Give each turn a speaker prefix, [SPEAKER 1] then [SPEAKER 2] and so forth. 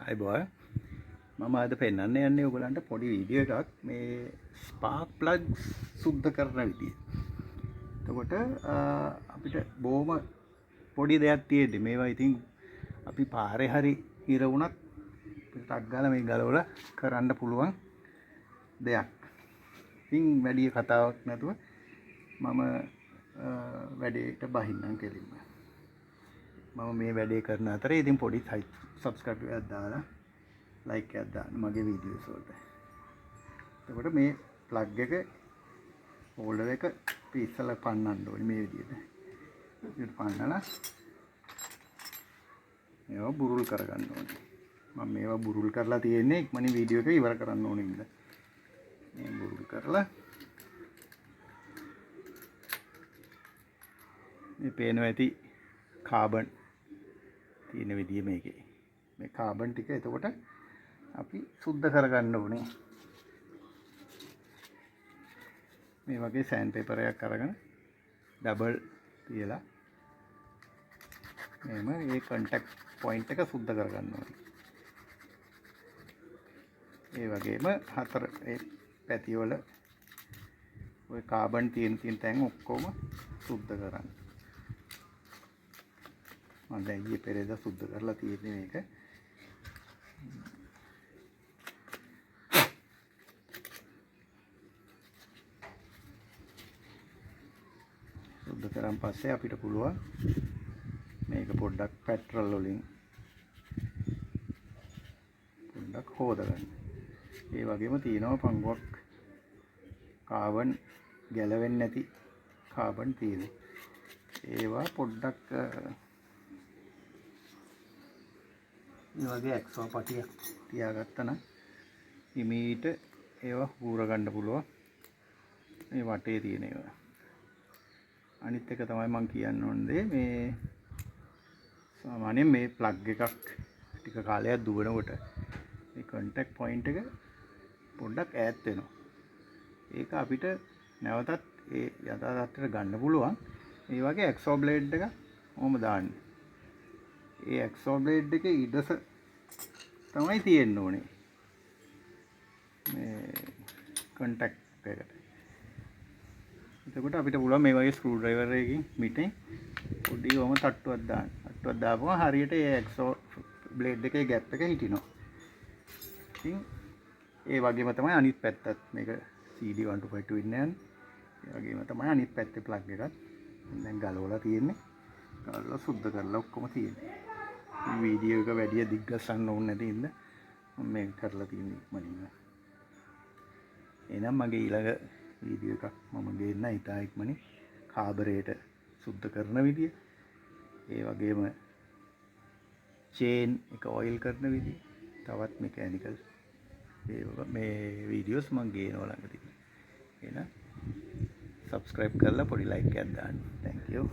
[SPEAKER 1] Hi boy. මම අද පෙන්වන්න යන්නේ ඔයගලන්ට පොඩි වීඩියෝ එකක් මේ ස්පාර්ක් ප්ලග්ස් සුද්ධ කරන විදිය. එතකොට අපිට බොහොම පොඩි දෙයක් තියෙද්දි මේවා ඉතින් අපි පාරේ හරි හිර වුණත් ටක් ගාලා මේ ගලවලා කරන්න පුළුවන් දෙයක්. ඉතින් වැඩි කතාවක් නැතුව මම වැඩේට බහින්නම් කෙලින්ම. මම මේ වැඩේ කරන අතරේ ඉතින් පොඩි subscribe එකක් දාලා like එකක් දාන්න මගේ වීඩියෝස් වලට. එතකොට මේ plug එක holder එක ඉස්සලා පන්නන්න ඕනේ මේ විදිහට. මේක පන්නලා මේවා බුරුල් කරගන්න ඕනේ. මම මේවා බුරුල් කරලා තියෙන්නේ ඉක්මනින් වීඩියෝ එක ඉවර කරන්න ඕනේ ඉඳලා. මේ බුරුල් කරලා මේ පේනවා ඇති කාබන් තියෙන විදිය මේකේ. මේ කාබන් ටික එතකොට අපි සුද්ධ කරගන්න ඕනේ. මේ වගේ සෑන්ඩ් පේපර් එකක් අරගෙන ඩබල් තියලා මෙහෙම මේ කොන්ටැක්ට් පොයින්ට් එක සුද්ධ කරගන්න ඕනේ. ඒ වගේම හතර ඒ පැති වල ওই කාබන් තියෙන තැන් ඔක්කොම සුද්ධ කරන්න. මම දැන් ඊයේ පෙරේදා සුද්ධ කරලා තියෙන්නේ මේක. සුද්ධ කරන් පස්සේ අපිට පුළුවන් මේක පොඩ්ඩක් පෙට්‍රල් වලින් පොඩ්ඩක් හොදගන්න. ඒ වගේම තියෙනවා පංගුවක් කාබන් ගැලවෙන්නේ නැති කාබන් තියෙනවා. ඒවා පොඩ්ඩක් මේ වගේ එක්ස්ට්‍රා පටියක් තියාගත්තා නම් ඉමීට ඒවා හූර ගන්න පුළුවන්. මේ වටේ තියෙන ඒවා. අනිත් එක තමයි මම කියන්න ඕනේ මේ සාමාන්‍යයෙන් මේ ප්ලග් එකක් ටික කාලයක් දුවනකොට මේ කොන්ටැක්ට් පොයින්ට් එක පොඩ්ඩක් ඈත් වෙනවා. ඒක අපිට නැවතත් ඒ යථා තත්ත්වයට ගන්න පුළුවන්. මේ වගේ එක්සෝ බ්ලේඩ් එක ඕම දාන්න. ඒ එක්සෝ බ්ලේඩ් එකේ ඉඩස තමයි තියෙන්න ඕනේ. මේ කොන්ටැක්ට් එකට. එතකොට අපිට පුළුවන් මේ වගේ ස්ක්‍රූ ඩ්‍රයිවර් එකකින් මිටෙන් පොඩි වම තට්ටුවක් දාන්න. තට්ටුවක් දාපුවම හරියට ඒ එක්සෝ බ්ලේඩ් එකේ ગેප් එක හිටිනවා. ඉතින් ඒ වගේම තමයි අනිත් පැත්තත් මේක CD125 ඉන්න යන්නේ. ඒ වගේම තමයි අනිත් පැත්තේ ප්ලග් එකත් දැන් ගලවලා තියෙන්නේ. ගලවලා සුද්ධ කරලා ඔක්කොම තියෙන්නේ. මේ වීඩියෝ එක වැඩි දිග්ගස්සන්න ඕනේ නැති ඉන්න මම මේක කරලා තියෙන්නේ ඉක්මනින්ම. එහෙනම් මගේ ඊළඟ වීඩියෝ එකක් මම ගේන්න ඉතා ඉක්මනින් කාබරේට සුද්ධ කරන විදිය. ඒ වගේම චේන් එක ඔයිල් කරන විදිය. තවත් මෙකැනිකල් මේ වීඩියෝස් මම ගේනවා ළඟදී. එහෙනම් subscribe කරලා පොඩි like එකක් දාන්න. thank you.